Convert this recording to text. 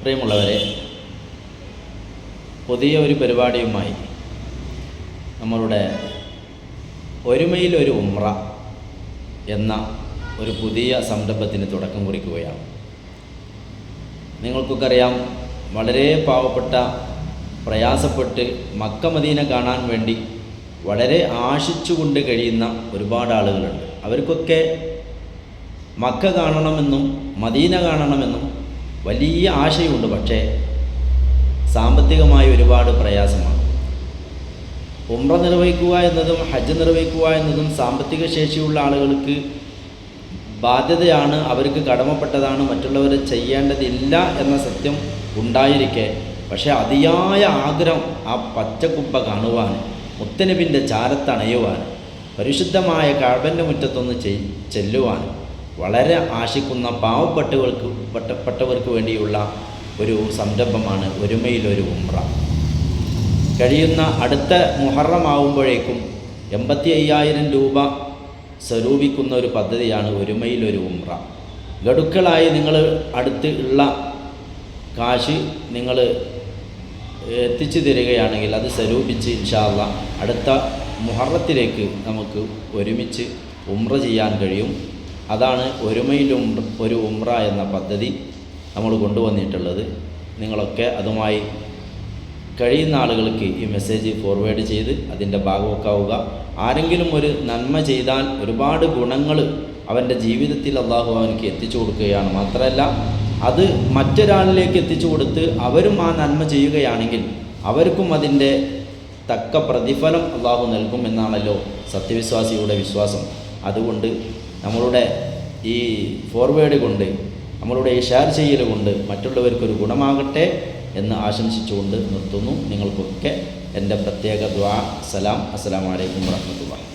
പ്രിയമുള്ളവരെ, പുതിയ ഒരു പരിപാടിയുമായി നമ്മളുടെ ഒരുമയിലൊരു ഉംറ എന്ന ഒരു പുതിയ സംരംഭത്തിന് തുടക്കം കുറിക്കുകയാണ്. നിങ്ങൾക്കൊക്കെ അറിയാം, വളരെ പാവപ്പെട്ട, പ്രയാസപ്പെട്ട് മക്ക മദീന കാണാൻ വേണ്ടി വളരെ ആശിച്ചുകൊണ്ട് കഴിയുന്ന ഒരുപാട് ആളുകളുണ്ട്. അവർക്കൊക്കെ മക്ക കാണണമെന്നും മദീന കാണണമെന്നും വലിയ ആശയമുണ്ട്. പക്ഷേ സാമ്പത്തികമായി ഒരുപാട് പ്രയാസമാണ്. ഉംറ നിർവഹിക്കുക എന്നതും ഹജ്ജ് നിർവഹിക്കുക എന്നതും സാമ്പത്തിക ശേഷിയുള്ള ആളുകൾക്ക് ബാധ്യതയാണ്, അവർക്ക് കടമപ്പെട്ടതാണ്, മറ്റുള്ളവർ ചെയ്യേണ്ടതില്ല എന്ന സത്യം ഉണ്ടായിരിക്കെ, പക്ഷേ അതിയായ ആഗ്രഹം ആ പച്ചക്കുബ്ബ കാണുവാൻ, മുത്തനബിൻ്റെ ചാരത്തണയുവാൻ, പരിശുദ്ധമായ കഅബയുടെ മുറ്റത്തൊന്ന് ചെല്ലുവാൻ വളരെ ആശിക്കുന്ന പാവപ്പെട്ടവർക്ക് വേണ്ടിയുള്ള ഒരു സംരംഭമാണ് ഒരുമയിലൊരു ഉംറ. കഴിയുന്ന അടുത്ത മുഹറം ആവുമ്പോഴേക്കും 85,000 രൂപ സ്വരൂപിക്കുന്ന ഒരു പദ്ധതിയാണ് ഒരുമയിലൊരു ഉംറ. ഗഡുക്കളായി നിങ്ങൾ അടുത്ത് ഉള്ള കാശ് നിങ്ങൾ എത്തിച്ചു തരികയാണെങ്കിൽ അത് സ്വരൂപിച്ച് ഇൻഷാ അല്ലാഹ് അടുത്ത മുഹറത്തിലേക്ക് നമുക്ക് ഒരുമിച്ച് ഉംറ ചെയ്യാൻ കഴിയും. അതാണ് ഒരു ഉംറ എന്ന പദ്ധതി നമ്മൾ കൊണ്ടുവന്നിട്ടുള്ളത്. നിങ്ങളൊക്കെ അതുമായി കഴിയുന്ന ആളുകൾക്ക് ഈ മെസ്സേജ് ഫോർവേഡ് ചെയ്ത് അതിൻ്റെ ഭാഗമൊക്കാവുക. ആരെങ്കിലും ഒരു നന്മ ചെയ്താൽ ഒരുപാട് ഗുണങ്ങൾ അവൻ്റെ ജീവിതത്തിൽ അള്ളാഹു അവനക്ക് എത്തിച്ചു കൊടുക്കുകയാണ്. മാത്രമല്ല, അത് മറ്റൊരാളിലേക്ക് എത്തിച്ചു കൊടുത്ത് അവരും ആ നന്മ ചെയ്യുകയാണെങ്കിൽ അവർക്കും അതിൻ്റെ തക്ക പ്രതിഫലം അള്ളാഹു നൽകും എന്നാണല്ലോ സത്യവിശ്വാസിയുടെ വിശ്വാസം. അതുകൊണ്ട് നമ്മളുടെ ഈ ഫോർവേഡ് കൊണ്ട്, നമ്മളുടെ ഈ ഷെയർ ചെയ്യൽ കൊണ്ട് മറ്റുള്ളവർക്കൊരു ഗുണമാകട്ടെ എന്ന് ആശംസിച്ചുകൊണ്ട് നിർത്തുന്നു. നിങ്ങൾക്കൊക്കെ എൻ്റെ പ്രത്യേക ദുആ. അസ്സലാമു അലൈക്കും വറഹ്മത്തുള്ളാഹി.